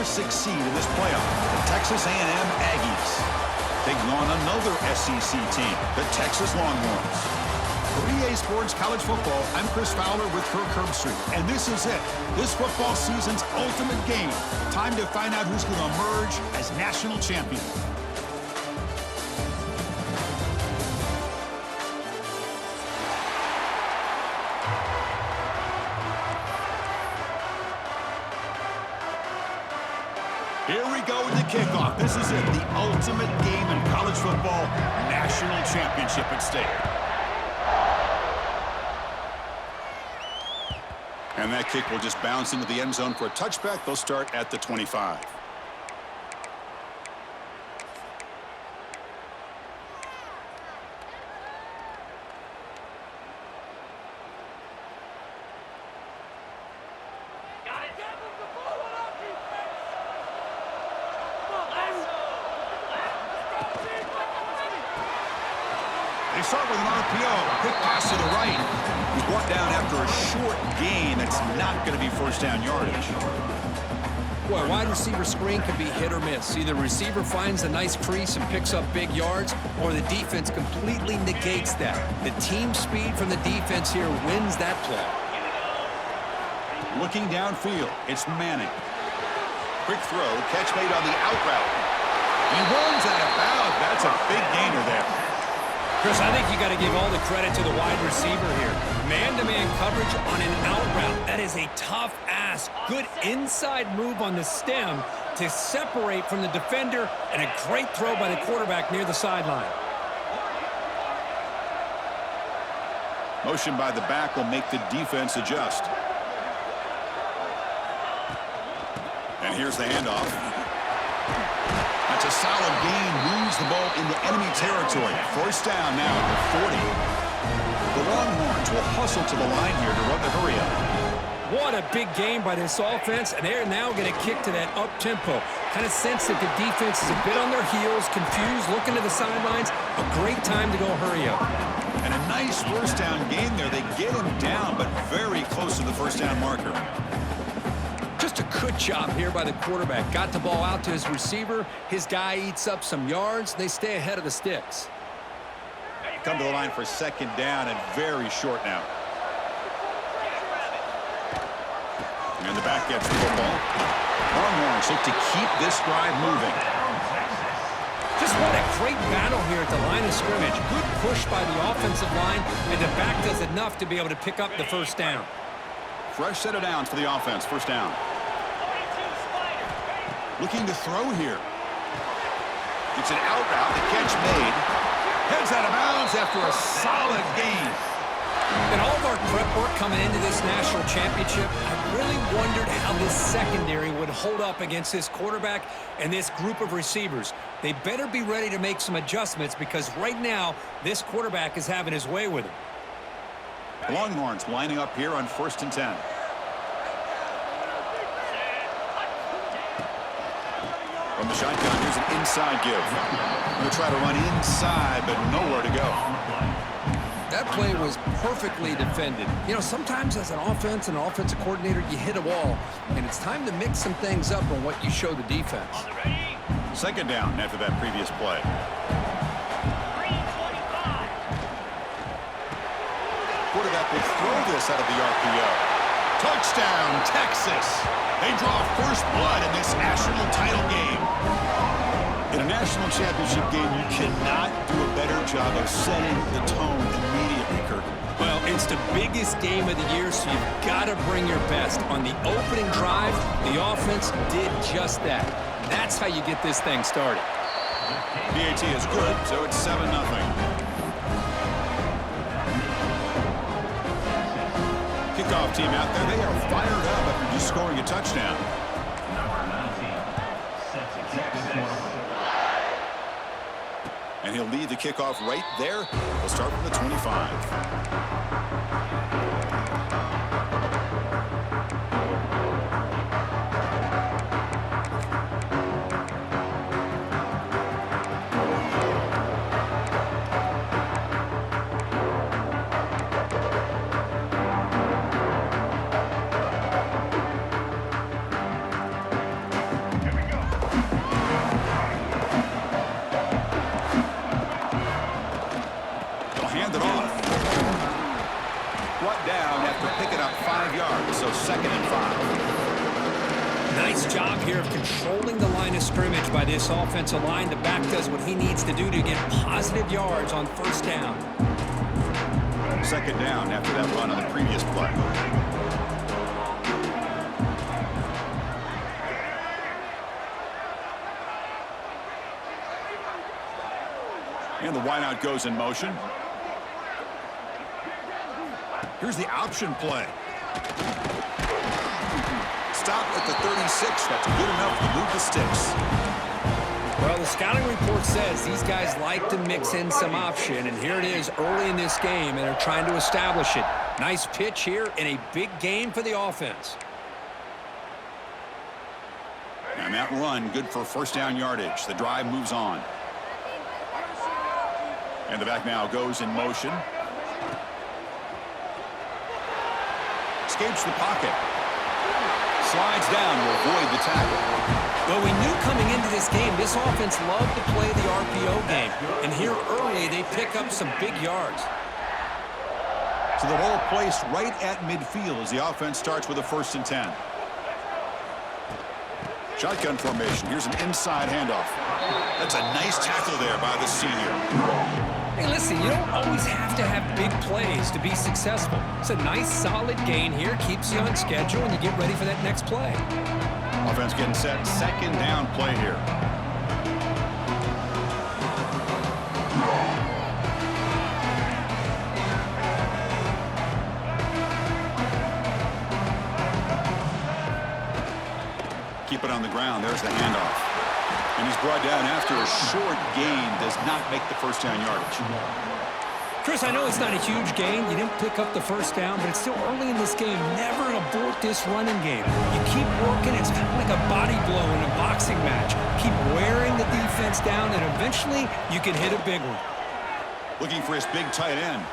6th seed in this playoff, the Texas A&M Aggies, taking on another SEC team, the Texas Longhorns. For EA Sports College Football, I'm Chris Fowler with Kirk Herbstreit, and this is it. This football season's ultimate game. Time to find out who's going to emerge as national champion. Here we go with the kickoff. This is it, the ultimate game in college football, national championship at stake. And that kick will just bounce into the end zone for a touchback. They'll start at the 25. They start with an RPO. Quick pass to the right. He's brought down after a short gain. That's not going to be first down yardage. Boy, a wide receiver screen can be hit or miss. Either the receiver finds a nice crease and picks up big yards, or the defense completely negates that. The team speed from the defense here wins that play. Looking downfield, it's Manning. Quick throw, catch made on the out route. He runs out of bounds. That's a big gainer there. Chris, I think you got to give all the credit to the wide receiver here. Man-to-man coverage on an out route. That is a tough ask. Good inside move on the stem to separate from the defender, and a great throw by the quarterback near the sideline. Motion by the back will make the defense adjust. And here's the handoff. That's a solid gain. Moves the ball into enemy territory. First down now at the 40. The Longhorns will hustle to the line here to run the hurry-up. What a big game by this offense, and they're now going to kick to that up-tempo. Kind of sense that the defense is a bit on their heels, confused, looking to the sidelines. A great time to go hurry up. And a nice first down gain there. They get him down, but very close to the first down marker. Just a good job here by the quarterback. Got the ball out to his receiver. His guy eats up some yards. They stay ahead of the sticks. Come to the line for second down and very short now. And the back gets the football. Longhorns look to keep this drive moving. Just what a great battle here at the line of scrimmage. Good push by the offensive line, and the back does enough to be able to pick up the first down. Fresh set of downs for the offense. First down. Looking to throw here. It's an out route. The catch made. Heads out of bounds after a solid gain. In all of our prep work coming into this national championship, I really wondered how this secondary would hold up against this quarterback and this group of receivers. They better be ready to make some adjustments because right now, this quarterback is having his way with him. The Longhorns lining up here on 1st and 10. From the shotgun, here's an inside give. Going to try to run inside, but nowhere to go. That play was perfectly defended. You know, sometimes as an offense and an offensive coordinator, you hit a wall, and it's time to mix some things up on what you show the defense. Second down after that previous play. Quarterback will throw this out of the RPO. Touchdown, Texas. They draw first blood in this national title game. In a national championship game, you cannot do a better job of setting the tone immediately, Kirk. Well, it's the biggest game of the year, so you've got to bring your best. On the opening drive, the offense did just that. That's how you get this thing started. PAT is good, so it's 7-0. Kickoff team out there. They are fired up after just scoring a touchdown. And he'll lead the kickoff right there. We'll start from the 25. Nice job here of controlling the line of scrimmage by this offensive line. The back does what he needs to do to get positive yards on first down. Second down after that run on the previous play. And the wideout goes in motion. Here's the option play. Stop at the 36. That's good enough to move the sticks. Well, the scouting report says these guys like to mix in some option, and here it is early in this game, and they're trying to establish it. Nice pitch here in a big game for the offense. And that run, good for first down yardage. The drive moves on. And the back now goes in motion. Escapes the pocket. Slides down to avoid the tackle. Well, we knew coming into this game, this offense loved to play the RPO game. And here early, they pick up some big yards. So the ball placed right at midfield as the offense starts with a 1st and 10. Shotgun formation. Here's an inside handoff. That's a nice tackle there by the senior. Hey, listen, you don't always have to have big plays to be successful. It's a nice, solid gain here. Keeps you on schedule, and you get ready for that next play. Offense getting set. Second down play here. Keep it on the ground. There's the handoff. And he's brought down after a short gain. Does not make the first down yardage. Chris, I know it's not a huge gain. You didn't pick up the first down, but it's still early in this game. Never abort this running game. You keep working. It's kind of like a body blow in a boxing match. Keep wearing the defense down, and eventually you can hit a big one. Looking for his big tight end.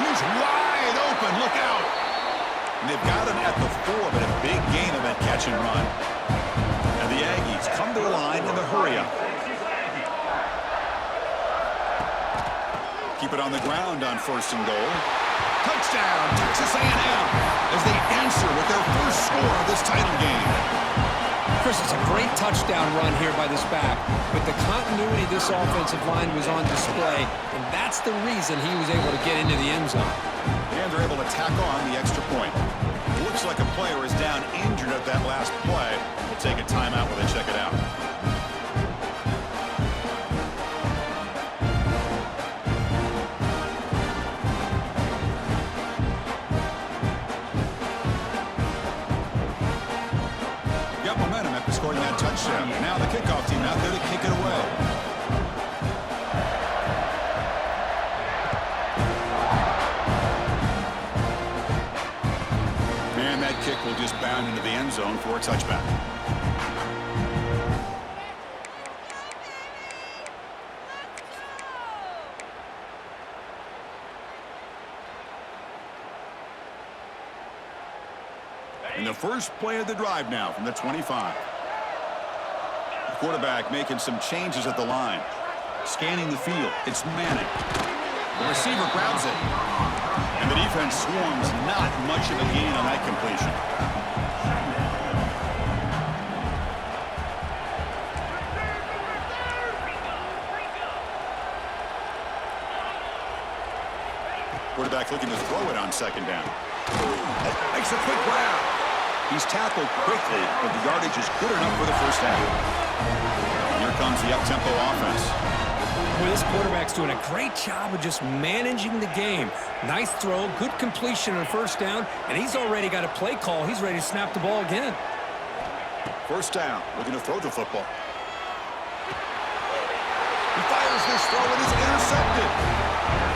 He's wide open. Look out. And they've got him at the 4, but a big gain of that catch and run. And the Aggies come to the line in the hurry-up. Keep it on the ground on 1st and goal. Touchdown, Texas A&M, as they answer with their first score of this title game. Chris, it's a great touchdown run here by this back, but the continuity of this offensive line was on display, and that's the reason he was able to get into the end zone. And they're able to tack on the extra point. It looks like a player is down injured at that last play. We'll take a timeout while they check it out. Got momentum after scoring that touchdown. Now the kickoff team out there to kick it away. And that kick will just bound into the end zone for a touchback. And the first play of the drive now from the 25. The quarterback making some changes at the line. Scanning the field. It's Manning. The receiver grabs it. And the defense swarms. Not much of a gain on that completion. Quarterback looking to throw it on 2nd down. Makes a quick grab. He's tackled quickly, but the yardage is good enough for the first down. Here comes the up-tempo offense. Well, this quarterback's doing a great job of just managing the game. Nice throw, good completion on 1st down, and he's already got a play call. He's ready to snap the ball again. 1st down, looking to throw the football. He fires this throw and is intercepted.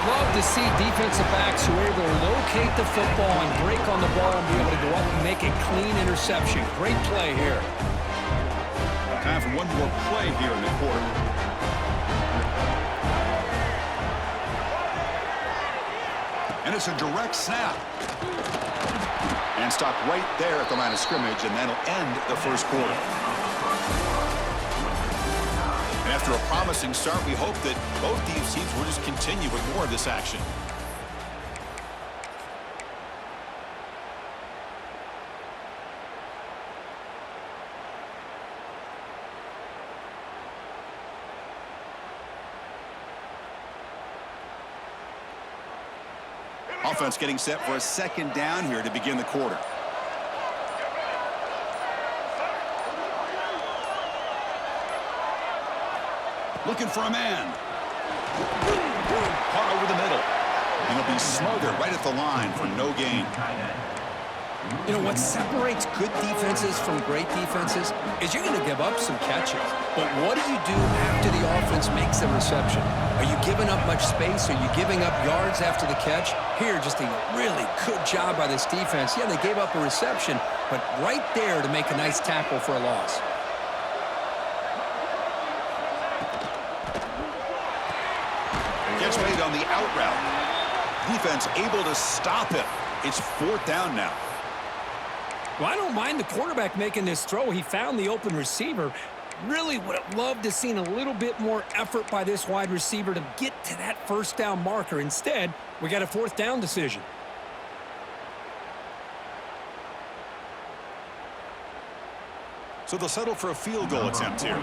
Love to see defensive backs who are able to locate the football and break on the ball and be able to go up and make a clean interception. Great play here. Time for one more play here in the quarter. And it's a direct snap. And stop right there at the line of scrimmage, and that'll end the first quarter. And after a promising start, we hope that both these teams will just continue with more of this action. offense getting set for a second down here to begin the quarter. Looking for a man. Caught over the middle. And he'll be smothered right at the line for no gain. You know, what separates good defenses from great defenses is you're going to give up some catches. But what do you do after the offense makes a reception? Are you giving up much space? Are you giving up yards after the catch? Here, just a really good job by this defense. Yeah, they gave up a reception, but right there to make a nice tackle for a loss. Catch made on the out route. Defense able to stop him. It's 4th down now. Well, I don't mind the quarterback making this throw. He found the open receiver. Really would have loved to seen a little bit more effort by this wide receiver to get to that first down marker. Instead, we got a 4th down decision. So they'll settle for a field goal attempt here.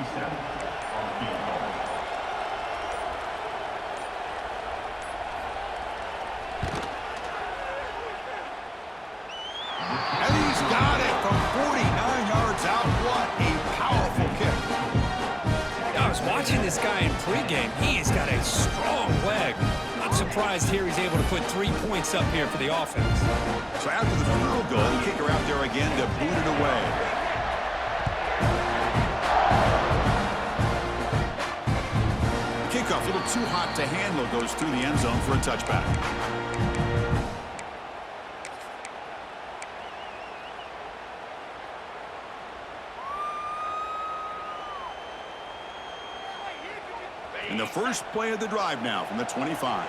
Got it from 49 yards out. What a powerful kick. I was watching this guy in pregame. He has got a strong leg. Not surprised here he's able to put 3 points up here for the offense. So after the field goal, the kicker out there again to boot it away. The kickoff a little too hot to handle, goes through the end zone for a touchback. And the first play of the drive now from the 25.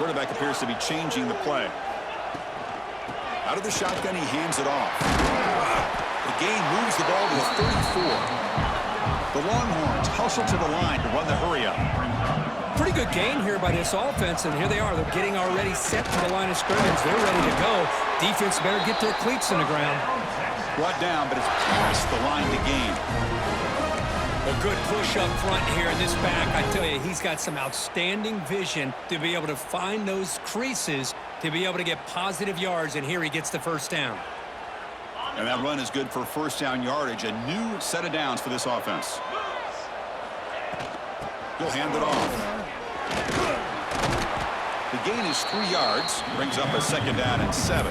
Quarterback appears to be changing the play. Out of the shotgun, he hands it off. The gain moves the ball to the 34. The Longhorns hustle to the line to run the hurry-up. Pretty good gain here by this offense, and here they are. They're getting already set to the line of scrimmage. They're ready to go. Defense better get their cleats in the ground. Brought down, but it's past the line to gain. A good push up front here in this back. I tell you, he's got some outstanding vision to be able to find those creases to be able to get positive yards, and here he gets the first down. And that run is good for first down yardage, a new set of downs for this offense. He'll hand it off. The gain is 3 yards, brings up a second down and 7.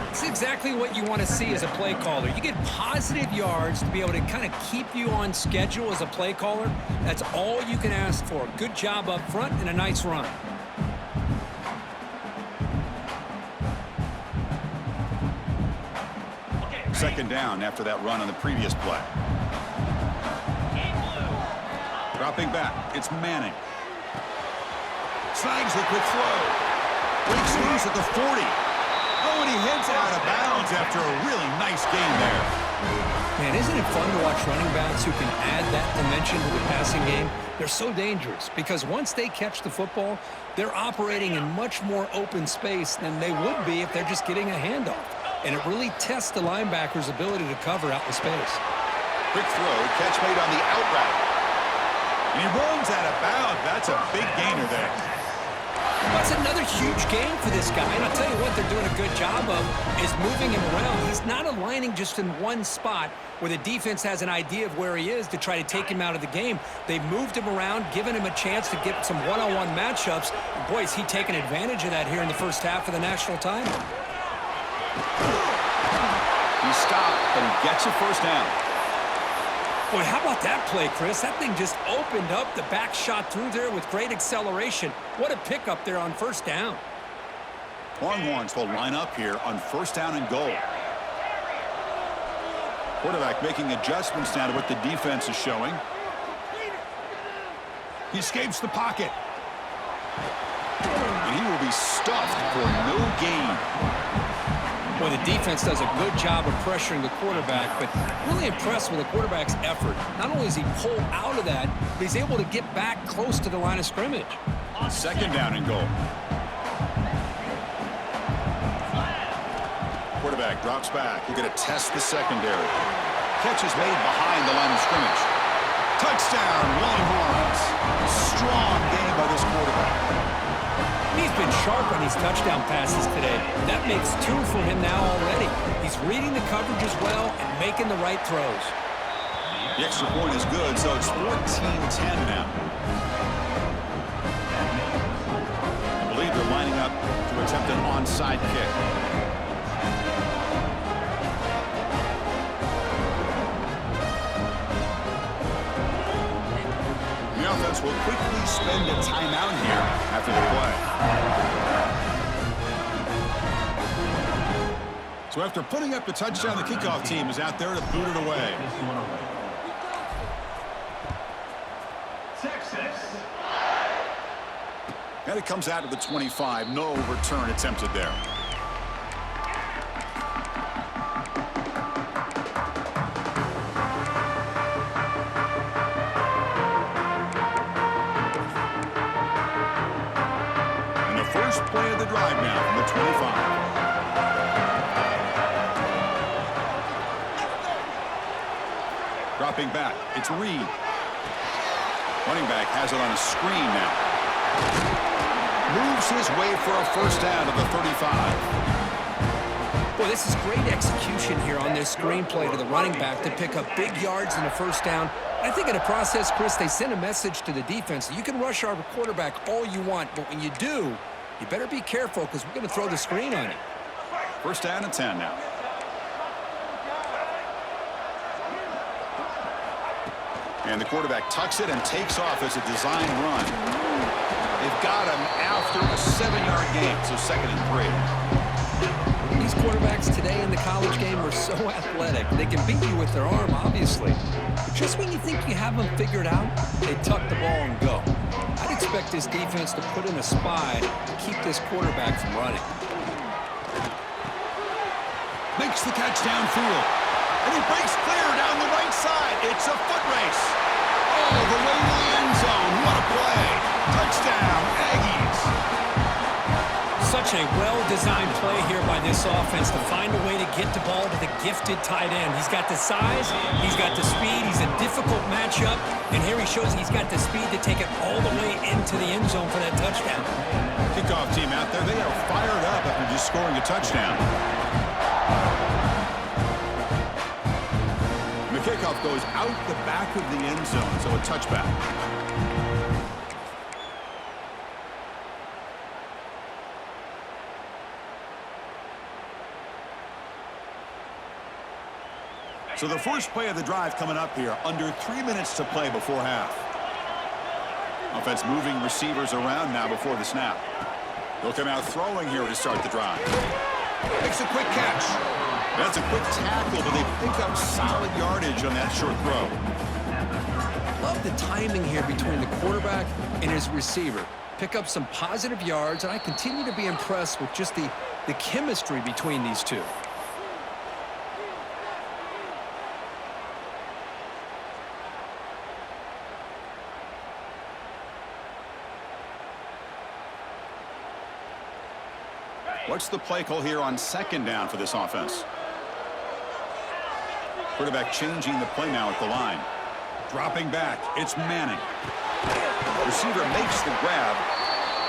It's exactly what you want to see as a play caller. You get positive yards to be able to kind of keep you on schedule as a play caller. That's all you can ask for. Good job up front and a nice run. Second down after that run on the previous play. Dropping back, it's Manning. Snags the quick throw. Breaks loose at the 40. Oh, and he heads out of bounds after a really nice game there. Man, isn't it fun to watch running backs who can add that dimension to the passing game? They're so dangerous because once they catch the football, they're operating in much more open space than they would be if they're just getting a handoff. And it really tests the linebacker's ability to cover out the space. Quick throw, catch made on the out route. And he runs out of bounds. That's a big gainer there. That's another huge gain for this guy. And I'll tell you what they're doing a good job of is moving him around. He's not aligning just in one spot where the defense has an idea of where he is to try to take him out of the game. They've moved him around, given him a chance to get some one-on-one matchups. And boy, is he taking advantage of that here in the first half of the national title. He stopped, but he gets a first down. Boy, how about that play, Chris? That thing just opened up. The back shot through there with great acceleration. What a pickup there on first down. Longhorns will line up here on first down and goal. Quarterback making adjustments now to what the defense is showing. He escapes the pocket. And he will be stuffed for no gain. Well, the defense does a good job of pressuring the quarterback, but really impressed with the quarterback's effort. Not only does he pull out of that, but he's able to get back close to the line of scrimmage. Second down and goal. Quarterback drops back. We're going to test the secondary. Catch is made behind the line of scrimmage. Touchdown, Longhorns. Strong game by this quarterback. He's been sharp on these touchdown passes today. That makes 2 for him now already. He's reading the coverage as well and making the right throws. The extra point is good, so it's 14-10 now. I believe they're lining up to attempt an onside kick. The offense will quickly spend a timeout here after the play. So after putting up the touchdown, the kickoff team is out there to boot it away. And it comes out to the 25. No return attempted there. And the first play of the drive now from the 25. Dropping back, it's Reed. Running back has it on a screen now. Moves his way for a first down at the 35. Well, this is great execution here on this screenplay to the running back to pick up big yards in the first down. I think in the process, Chris, they send a message to the defense. You can rush our quarterback all you want, but when you do, you better be careful because we're going to throw the screen on him. First down and 10 now. And the quarterback tucks it and takes off as a design run. They've got him after a 7-yard gain, so 2nd and 3. These quarterbacks today in the college game are so athletic. They can beat you with their arm, obviously. But just when you think you have them figured out, they tuck the ball and go. I'd expect this defense to put in a spy to keep this quarterback from running. Makes the catch downfield. And he breaks clear down the right side. It's a foot race. All the way to the end zone. What a play. Touchdown, Aggies. Such a well-designed play here by this offense to find a way to get the ball to the gifted tight end. He's got the size, he's got the speed, he's a difficult matchup, and here he shows he's got the speed to take it all the way into the end zone for that touchdown. Kickoff team out there, they are fired up after just scoring a touchdown. The kickoff goes out the back of the end zone, so a touchback. So the first play of the drive coming up here, under 3 minutes to play before half. Offense moving receivers around now before the snap. They'll come out throwing here to start the drive. Makes a quick catch. That's a quick tackle, but they pick up solid yardage on that short throw. Love the timing here between the quarterback and his receiver. Pick up some positive yards, and I continue to be impressed with just the chemistry between these two. What's the play call here on 2nd down for this offense? Quarterback changing the play now at the line. Dropping back, it's Manning. Receiver makes the grab,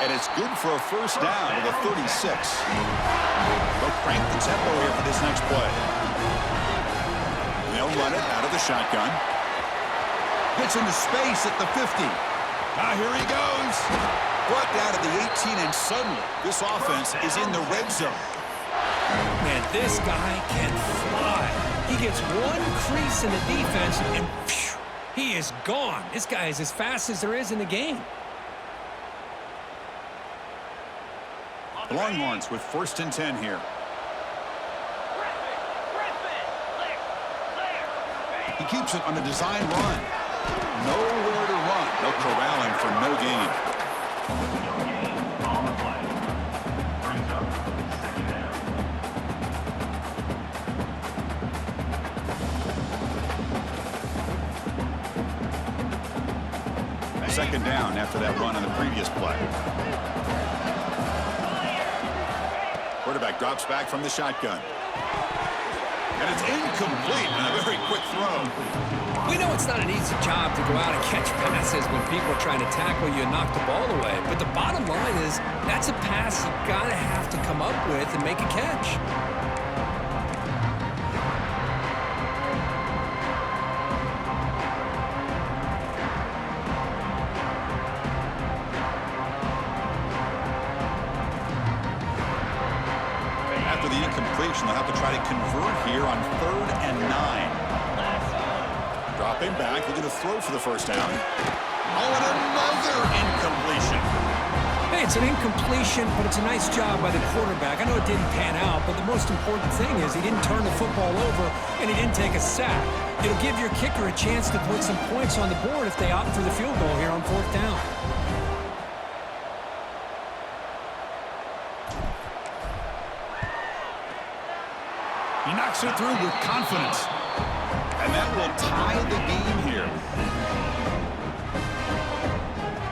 and it's good for a first down to the 36. They'll crank the tempo here for this next play. They'll run it out of the shotgun. Gets into space at the 50. Here he goes. Brought down to the 18, and suddenly this offense is in the red zone. Man, this guy can fly. He gets one crease in the defense, and phew, he is gone. This guy is as fast as there is in the game. Longhorns with 1st and 10 here. He keeps it on a design run. Nowhere to run. They'll corral him for no gain. Second down after that run on the previous play. Quarterback drops back from the shotgun. And it's incomplete and a very quick throw. We know it's not an easy job to go out and catch passes when people are trying to tackle you and knock the ball away. But the bottom line is that's a pass you gotta have to come up with and make a catch. After the incompletion, they'll have to try to convert here on 3rd and 9. Dropping back, looking to throw for the first down. Oh, and another incompletion. Hey, it's an incompletion, but it's a nice job by the quarterback. I know it didn't pan out, but the most important thing is he didn't turn the football over and he didn't take a sack. It'll give your kicker a chance to put some points on the board if they opt for the field goal here on 4th down. He knocks it through with confidence. And that will tie the game here.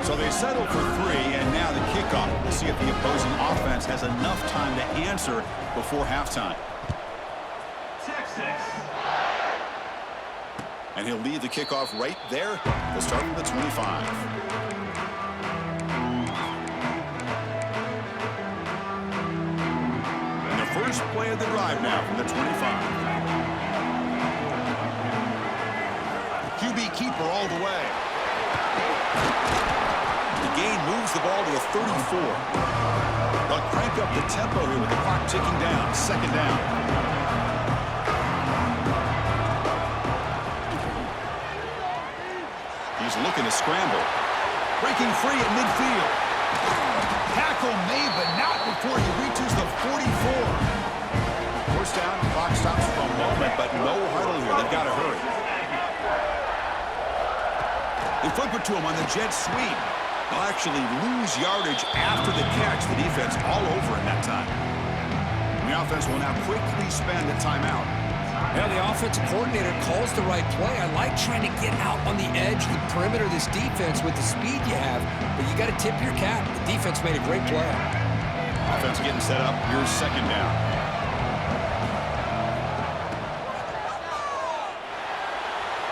So they settle for 3, and now the kickoff. We'll see if the opposing offense has enough time to answer before halftime. Texas. And he'll lead the kickoff right there. They'll start from the 25. And the first play of the drive now from the 25. QB keeper all the way. The gain moves the ball to the 34. They'll crank up the tempo here with the clock ticking down. 2nd down. He's looking to scramble. Breaking free at midfield. Tackle made, but not before he reaches the 44. First down, clock stops for a moment, but no huddle here. They've got to hurry. They flip it to him on the jet sweep. They'll actually lose yardage after the catch. The defense all over in that time. And the offense will now quickly spend a timeout. Yeah, the offensive coordinator calls the right play. I like trying to get out on the edge, the perimeter of this defense with the speed you have, but you got to tip your cap. The defense made a great play. Offense getting set up. Here's 2nd down.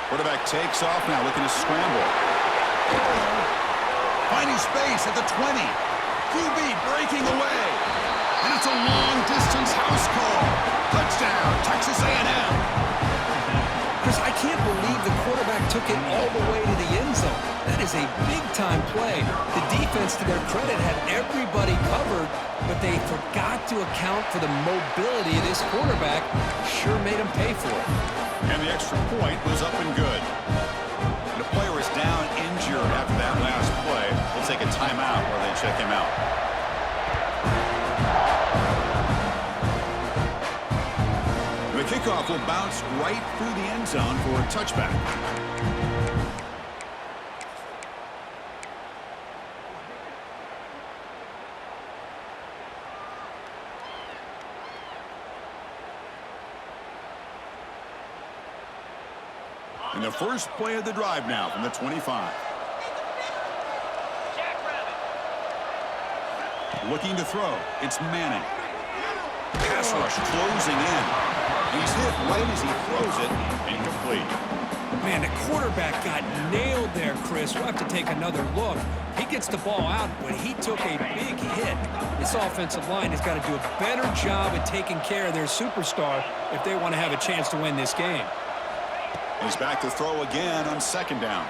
Quarterback takes off now, looking to scramble. Finding space at the 20. QB breaking away. And it's a long-distance house call. Touchdown, Texas A&M. Chris, I can't believe the quarterback took it all the way to the end zone. That is a big-time play. The defense, to their credit, had everybody covered, but they forgot to account for the mobility of this quarterback. Sure made him pay for it. And the extra point was up and good. The player is down injured after that last play. We'll take a timeout while they check him out. The kickoff will bounce right through the end zone for a touchback. And the first play of the drive now from the 25. Looking to throw. It's Manning. Pass rush closing in. He's hit right as he throws it. Incomplete. Man, the quarterback got nailed there, Chris. We'll have to take another look. He gets the ball out, but he took a big hit. This offensive line has got to do a better job at taking care of their superstar if they want to have a chance to win this game. He's back to throw again on 2nd down.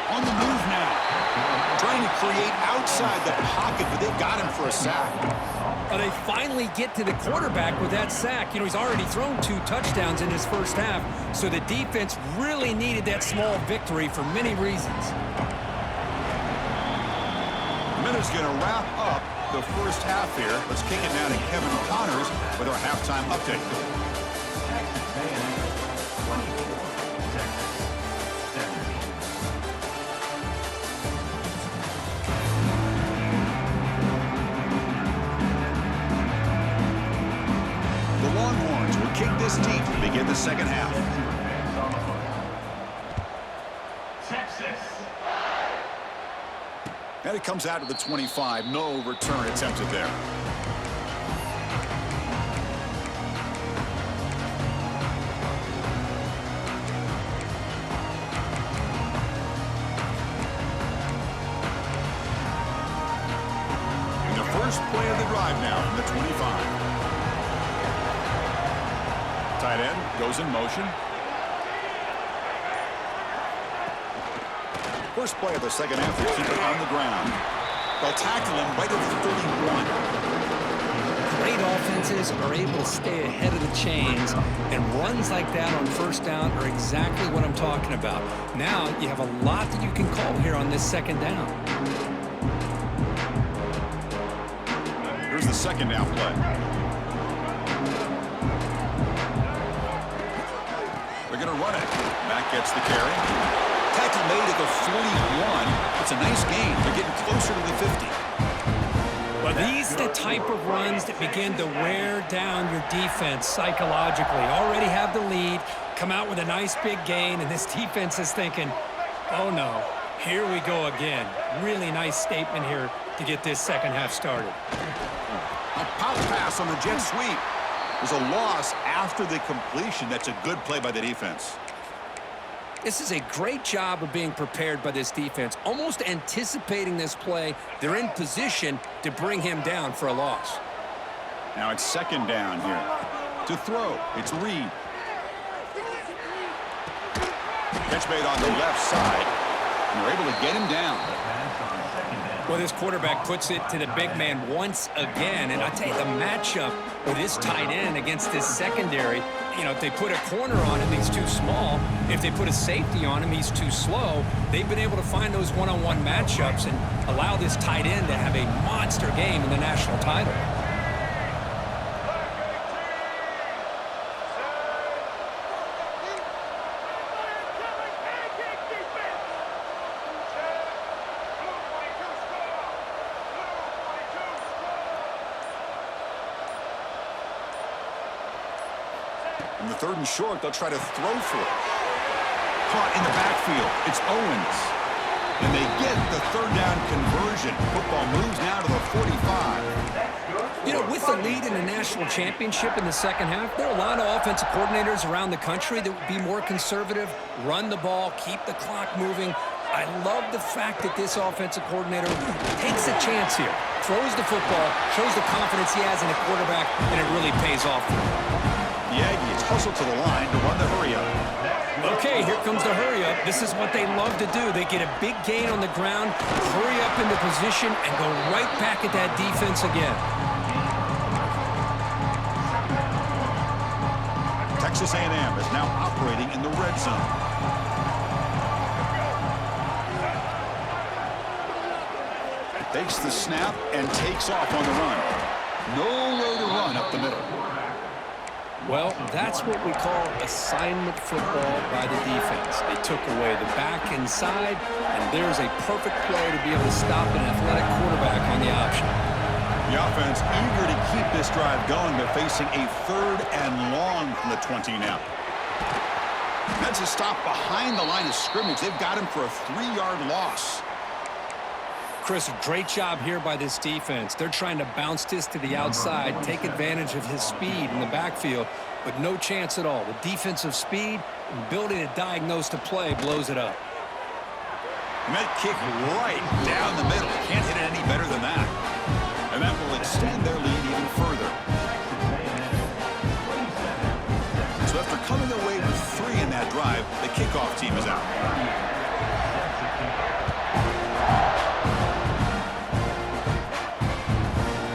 On the move now. Trying to create outside the pocket, but they've got him for a sack. They finally get to the quarterback with that sack. You know, he's already thrown 2 touchdowns in his first half, so the defense really needed that small victory for many reasons. The minute's going to wrap up the first half here. Let's kick it now to Kevin Connors with our halftime update. Longhorns will kick this deep to begin the second half. Texas. And it comes out to the 25. No return attempted there. first play of the drive now from the 25. Tight end goes in motion. First play of the second half, they keep it on the ground. They'll tackle him right at the 31. Great offenses are able to stay ahead of the chains, and runs like that on first down are exactly what I'm talking about. Now you have a lot that you can call here on this second down. Here's the second down play. They're going to run it. Mack gets the carry. Tackle made at the 41. It's a nice gain. They're getting closer to the 50. Well, these are the type of runs that begin to wear down your defense psychologically. Already have the lead, come out with a nice big gain, and this defense is thinking, oh no, here we go again. Really nice statement here to get this second half started. A pop pass on the jet sweep. There's a loss after the completion. That's a good play by the defense. This is a great job of being prepared by this defense, almost anticipating this play. They're in position to bring him down for a loss. Now it's second down here. To throw, it's Reed. Catch made on the left side. And they're able to get him down. Well, this quarterback puts it to the big man once again. And I tell you, the matchup with this tight end against this secondary, you know, if they put a corner on him, he's too small. If they put a safety on him, he's too slow. They've been able to find those one-on-one matchups and allow this tight end to have a monster game in the national title. In the third and short, they'll try to throw for it. Caught in the backfield. It's Owens. And they get the third down conversion. Football moves now to the 45. You know, with the lead in the national championship in the second half, there are a lot of offensive coordinators around the country that would be more conservative, run the ball, keep the clock moving. I love the fact that this offensive coordinator takes a chance here, throws the football, shows the confidence he has in a quarterback, and it really pays off for him. The Aggies hustle to the line to run the hurry-up. Okay, here comes the hurry-up. This is what they love to do. They get a big gain on the ground, hurry up into position, and go right back at that defense again. Texas A&M is now operating in the red zone. Takes the snap and takes off on the run. Nowhere to run up the middle. Well, that's what we call assignment football by the defense. They took away the back inside, and there's a perfect play to be able to stop an athletic quarterback on the option. The offense eager to keep this drive going. They're facing a third and long from the 20 now. That's a stop behind the line of scrimmage. They've got him for a 3-yard loss. Chris, a great job here by this defense. They're trying to bounce this to the outside, take advantage of his speed in the backfield, but no chance at all. The defensive speed and ability to diagnose the play blows it up. And that kick right down the middle. Can't hit it any better than that. And that will extend their lead even further. So after coming away with 3 in that drive, the kickoff team is out.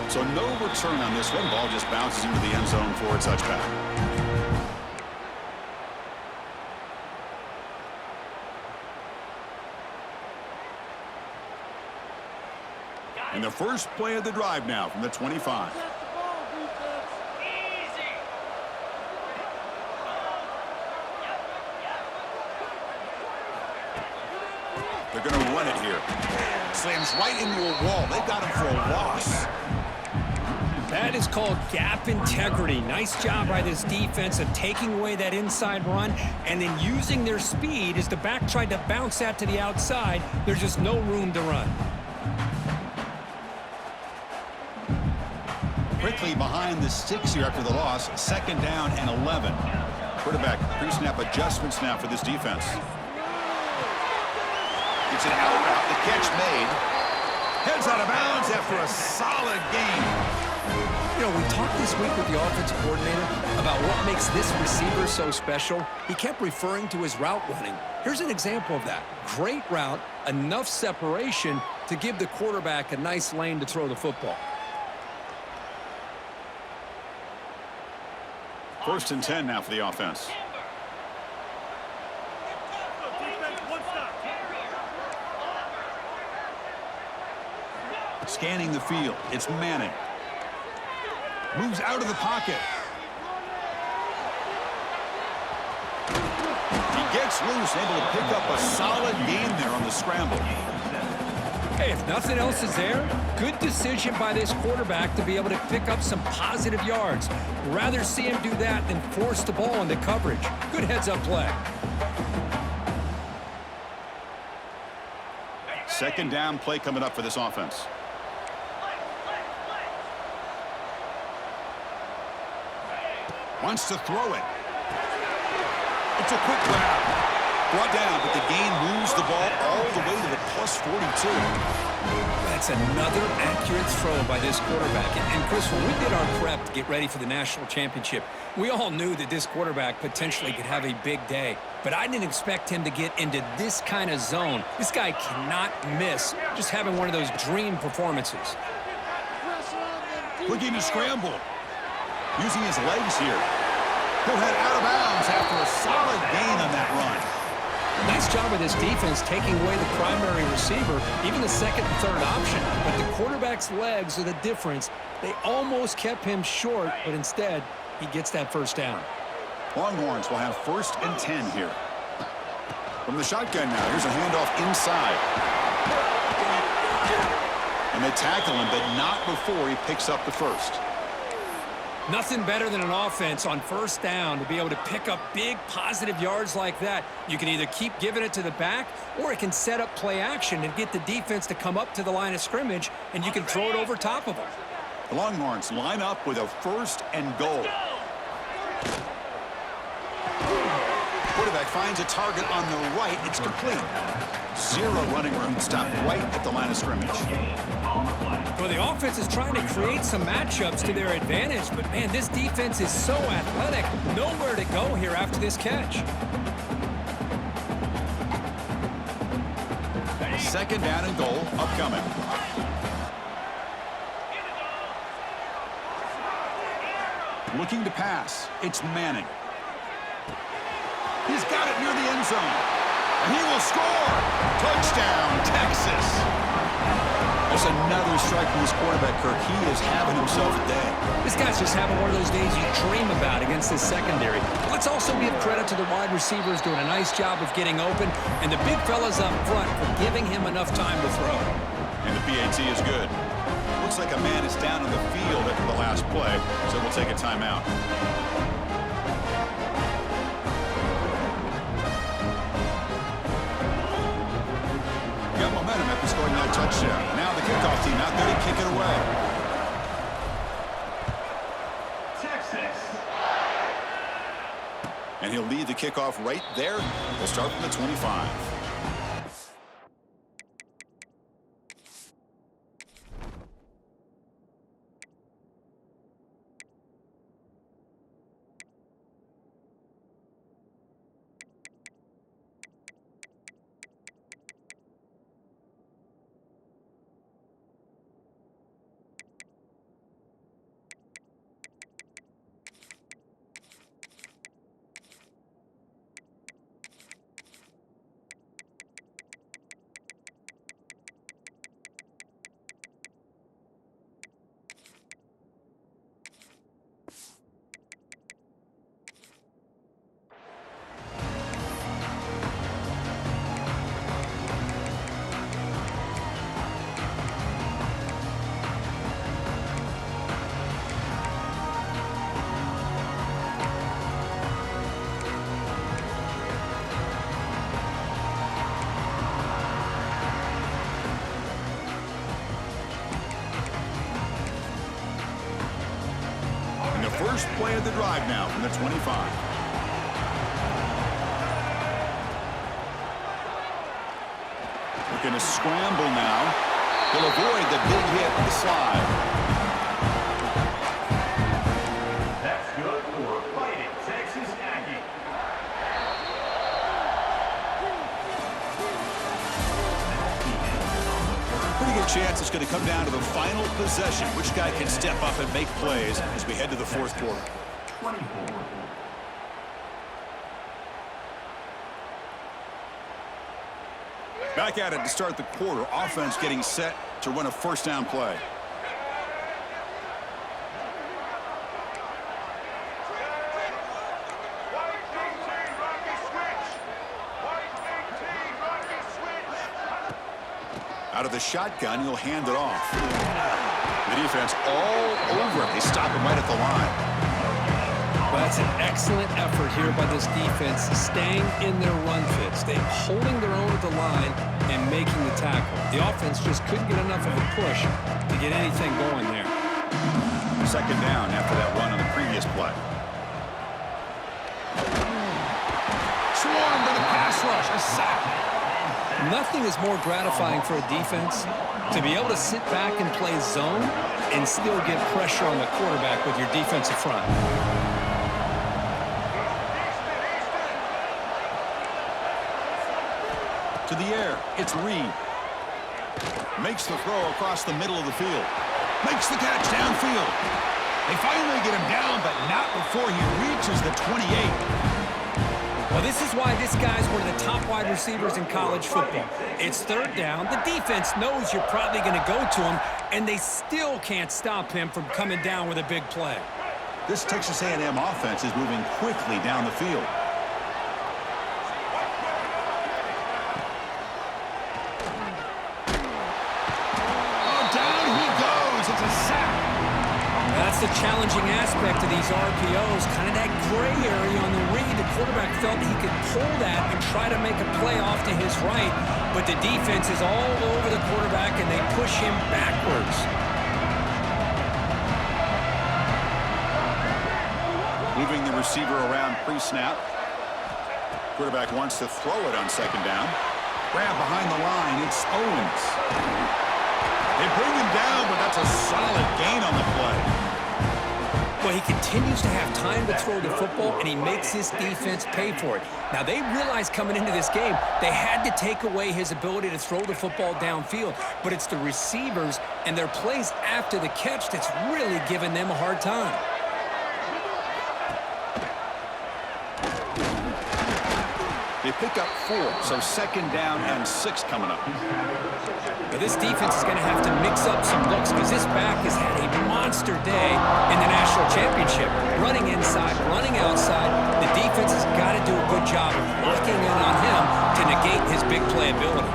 So no return on this one. Ball just bounces into the end zone for a touchback. And the first play of the drive now from the 25. They're going to run it here. Slams right into a wall. They've got him for a loss. That is called gap integrity. Nice job by this defense of taking away that inside run and then using their speed as the back tried to bounce that to the outside. There's just no room to run. Quickly behind the sticks here after the loss. Second down and 11. Quarterback pre-snap adjustments now for this defense. It's an out route. The catch made. Heads out of bounds after a solid gain. You know, we talked this week with the offensive coordinator about what makes this receiver so special. He kept referring to his route running. Here's an example of that. Great route, enough separation to give the quarterback a nice lane to throw the football. 1st and 10 now for the offense. Scanning the field. It's Manning. Moves out of the pocket. He gets loose, able to pick up a solid gain there on the scramble. Hey, if nothing else is there, good decision by this quarterback to be able to pick up some positive yards. Rather see him do that than force the ball into coverage. Good heads-up play. 2nd down play coming up for this offense. Wants to throw it. It's a quick grab. Brought down, but the gain moves the ball all the way to the +42. That's another accurate throw by this quarterback. And Chris, when we did our prep to get ready for the national championship, we all knew that this quarterback potentially could have a big day. But I didn't expect him to get into this kind of zone. This guy cannot miss just having one of those dream performances. Looking to scramble. Using his legs here. He'll head out of bounds after a solid gain on that run. Nice job of this defense taking away the primary receiver, even the 2nd and 3rd option. But the quarterback's legs are the difference. They almost kept him short, but instead, he gets that 1st down. Longhorns will have 1st and 10 here. From the shotgun now, here's a handoff inside. And they tackle him, but not before he picks up the 1st. Nothing better than an offense on 1st down to be able to pick up big positive yards like that. You can either keep giving it to the back, or it can set up play action and get the defense to come up to the line of scrimmage, and you can throw it over top of them. The Longhorns line up with a 1st and goal. Quarterback finds a target on the right. It's complete. 0 running room. Stopped right at the line of scrimmage. Well, the offense is trying to create some matchups to their advantage, but, man, this defense is so athletic. Nowhere to go here after this catch. 2nd down and goal upcoming. Looking to pass. It's Manning. He's got it near the end zone. And he will score. Touchdown, Texas. There's another strike from this quarterback, Kirk. He is having himself a day. This guy's just having one of those days you dream about against this secondary. Let's also give credit to the wide receivers doing a nice job of getting open, and the big fellas up front for giving him enough time to throw. And the PAT is good. Looks like a man is down on the field after the last play, so we'll take a timeout. Got momentum after scoring that touchdown. Now the kickoff team out there to kick it away. Texas. And he'll lead the kickoff right there. We'll start from the 25. First play of the drive now from the 25. Looking to scramble now. He'll avoid the big hit with the slide. That's good for Fighting Texas Aggie. Pretty good chance it's going to come down to the final possession. Which guy can step up and make plays as we head to the fourth quarter. 24. Back at it to start the quarter. Offense getting set to run a first down play. Out of the shotgun, he'll hand it off. The defense all over it. They stop him right at the line. Well, that's an excellent effort here by this defense, staying in their run fits. They're holding their own at the line and making the tackle. The offense just couldn't get enough of a push to get anything going there. Second down after that run on the previous play. Swarmed by the pass rush. A sack. Nothing is more gratifying for a defense to be able to sit back and play zone and still get pressure on the quarterback with your defensive front. To the air, it's Reed. Makes the throw across the middle of the field. Makes the catch downfield. They finally get him down, but not before he reaches the 28. Well, this is why this guy's one of the top wide receivers in college football. It's third down. The defense knows you're probably going to go to him, and they still can't stop him from coming down with a big play. This Texas A&M offense is moving quickly down the field. That's the challenging aspect of these RPOs, kind of that gray area on the read. The quarterback felt he could pull that and try to make a play off to his right, but the defense is all over the quarterback, and they push him backwards. Moving the receiver around pre-snap. Quarterback wants to throw it on second down. Grab behind the line. It's Owens. They bring him down, but that's a solid gain on the play. Well, he continues to have time to throw the football, and he makes his defense pay for it. Now, they realized coming into this game they had to take away his ability to throw the football downfield, but it's the receivers and their plays after the catch that's really giving them a hard time. They pick up 4, so second down and 6 coming up. But this defense is going to have to mix up some looks because this back has had a monster day in the national championship. Running inside, running outside. The defense has got to do a good job of locking in on him to negate his big play ability.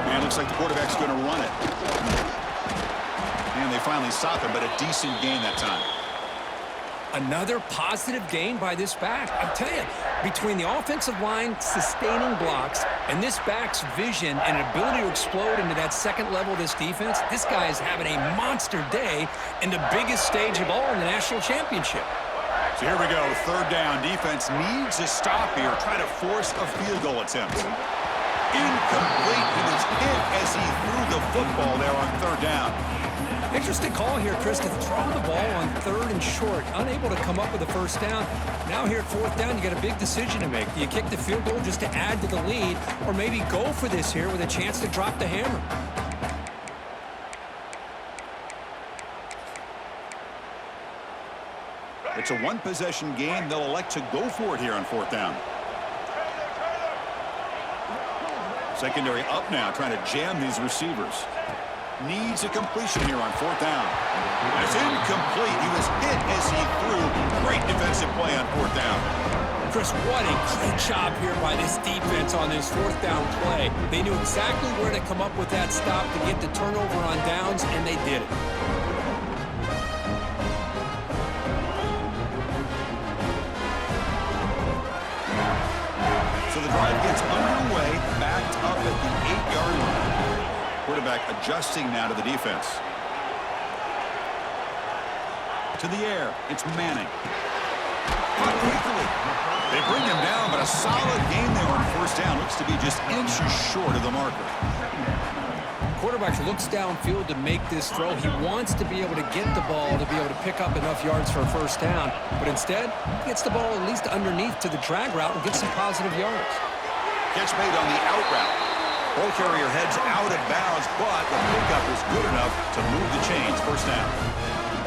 And it looks like the quarterback's going to run it. And they finally stop him, but a decent gain that time. Another positive gain by this back. I tell you, between the offensive line sustaining blocks and this back's vision and ability to explode into that second level of this defense, this guy is having a monster day in the biggest stage of all in the national championship. So here we go, third down. Defense needs a stop here, try to force a field goal attempt. Incomplete. He was hit as he threw the football there on third down. Interesting call here, Chris, to throw the ball on third and short. Unable to come up with a first down. Now here at fourth down, you got a big decision to make. Do you kick the field goal just to add to the lead, or maybe go for this here with a chance to drop the hammer? It's a one-possession game. They'll elect to go for it here on fourth down. Secondary up now, trying to jam these receivers. Needs a completion here on fourth down. That's incomplete. He was hit as he threw. Great defensive play on fourth down. Chris, what a great job here by this defense on this fourth down play. They knew exactly where to come up with that stop to get the turnover on downs, and they did it. So the drive gets underway, backed up at the 8-yard line. Quarterback adjusting now to the defense. To the air, it's Manning. Caught quickly. They bring him down, but a solid game there on first down. Looks to be just inches short of the marker. Quarterback looks downfield to make this throw. He wants to be able to get the ball to be able to pick up enough yards for a first down, but instead, he gets the ball at least underneath to the drag route and gets some positive yards. Catch made on the out route. Ball carrier heads out of bounds, but the pickup is good enough to move the chains. First down.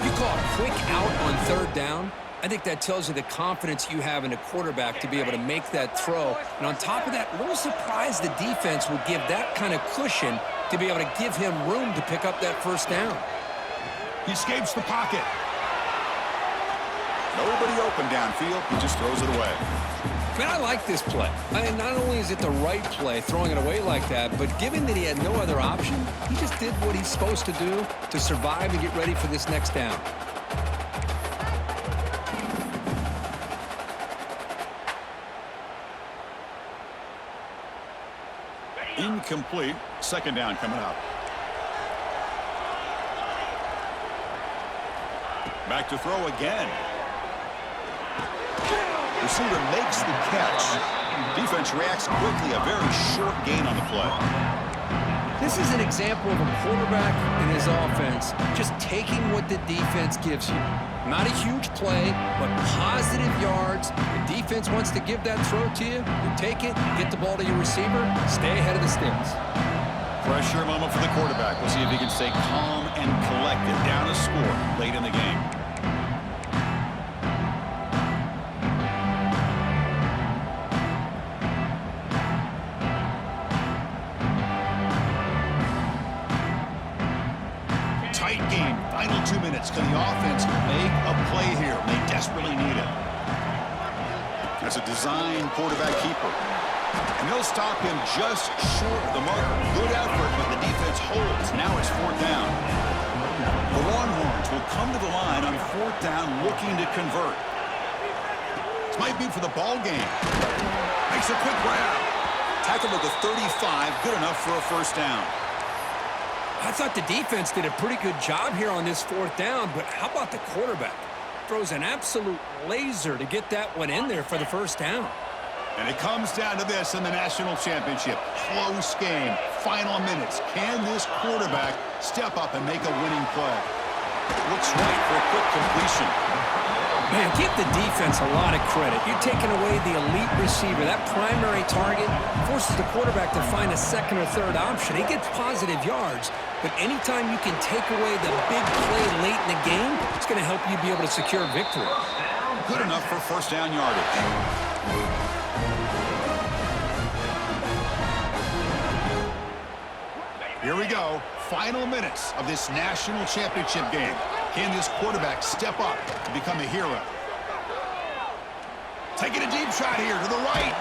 You call a quick out on third down. I think that tells you the confidence you have in a quarterback to be able to make that throw. And on top of that, a little surprised the defense would give that kind of cushion to be able to give him room to pick up that first down. He escapes the pocket. Nobody open downfield. He just throws it away. Man, I like this play. I mean, not only is it the right play, throwing it away like that, but given that he had no other option, he just did what he's supposed to do to survive and get ready for this next down. Incomplete. Second down coming up. Back to throw again. Receiver makes the catch. Defense reacts quickly. A very short gain on the play. This is an example of a quarterback and his offense just taking what the defense gives you. Not a huge play, but positive yards. The defense wants to give that throw to you. You take it, get the ball to your receiver, stay ahead of the sticks. Pressure moment for the quarterback. We'll see if he can stay calm and collected. Down a score late in the game. Tight game. Final 2 minutes. Can the offense make a play here? They desperately need it. That's a design quarterback keeper. And they'll stop him just short of the marker. Good effort, but the defense holds. Now it's fourth down. The Longhorns will come to the line on fourth down looking to convert. This might be for the ball game. Makes a quick grab. Tackle at the 35. Good enough for a first down. I thought the defense did a pretty good job here on this fourth down, but how about the quarterback? Throws an absolute laser to get that one in there for the first down. And it comes down to this in the national championship. Close game. Final minutes. Can this quarterback step up and make a winning play? Looks right for a quick completion. Man, give the defense a lot of credit. You're taking away the elite receiver. That primary target forces the quarterback to find a second or third option. He gets positive yards, but anytime you can take away the big play late in the game, it's going to help you be able to secure victory. Good enough for first down yardage. Here we go. Final minutes of this national championship game. Can this quarterback step up to become a hero? Taking a deep shot here to the right.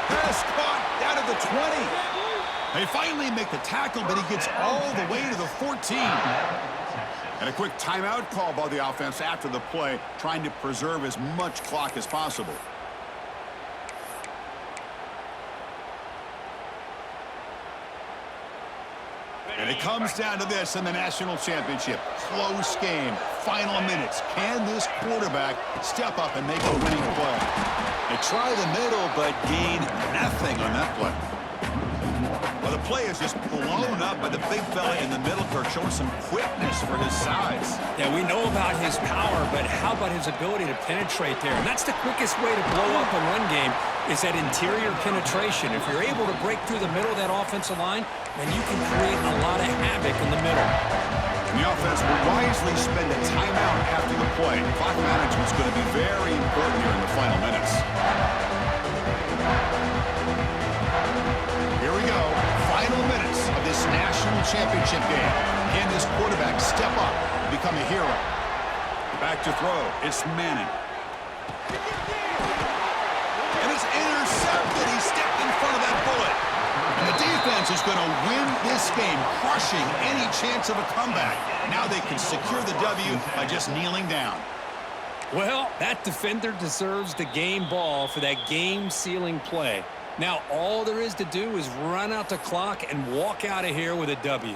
Pass caught down at the 20. They finally make the tackle, but he gets all the way to the 14. And a quick timeout call by the offense after the play, trying to preserve as much clock as possible. And it comes down to this in the national championship. Close game. Final minutes. Can this quarterback step up and make a winning play? They try the middle, but gain nothing on that play. Well, the play is just blown up by the big fella in the middle, Kirk, showing some quickness for his size. Yeah, we know about his power, but how about his ability to penetrate there? And that's the quickest way to blow up a run game is that interior penetration. If you're able to break through the middle of that offensive line, then you can create a lot of havoc in the middle. And the offense will wisely spend a timeout after the play. Clock management is going to be very important here in the final minutes. Here we go. Final minutes of this national championship game. Can this quarterback step up and become a hero? Back to throw. It's Manning. And it's intercepted. He stepped in front of that bullet. And the defense is going to win this game, crushing any chance of a comeback. Now they can secure the W by just kneeling down. Well, that defender deserves the game ball for that game-sealing play. Now all there is to do is run out the clock and walk out of here with a W.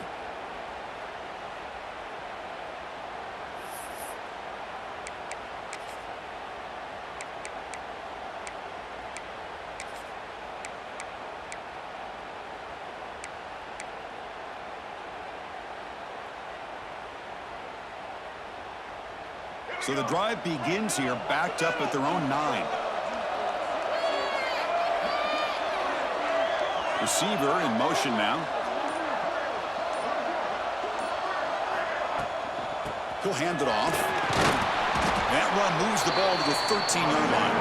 So the drive begins here, backed up at their own 9. Receiver in motion now. He'll hand it off. That run moves the ball to the 13-yard line.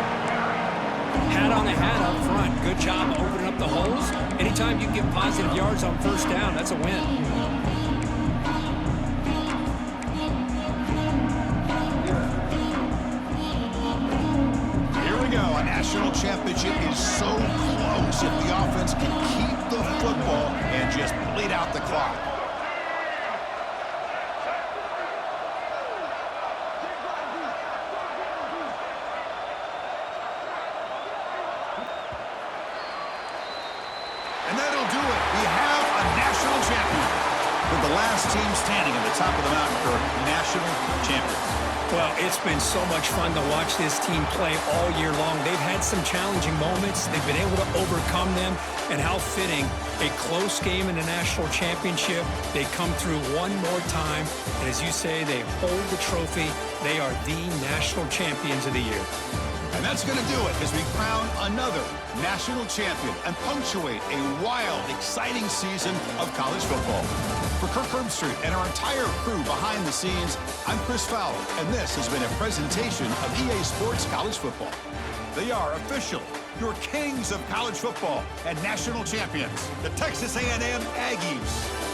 Hat on a hat up front. Good job opening up the holes. Anytime you can get positive yards on first down, that's a win. Here we go. A national championship is so close if the offense can keep the football and just bleed out the clock. And that'll do it. We have a national champion. With the last team standing at the top of the mountain for national champions. Well, it's been so much fun to watch this team play all year long. They've had some challenging moments. They've been able to overcome them. And how fitting, a close game in the national championship. They come through one more time. And as you say, they hold the trophy. They are the national champions of the year. And that's going to do it as we crown another national champion and punctuate a wild, exciting season of college football. For Kirk Herbstreit and our entire crew behind the scenes, I'm Chris Fowler, and this has been a presentation of EA Sports College Football. They are officially your kings of college football and national champions, the Texas A&M Aggies.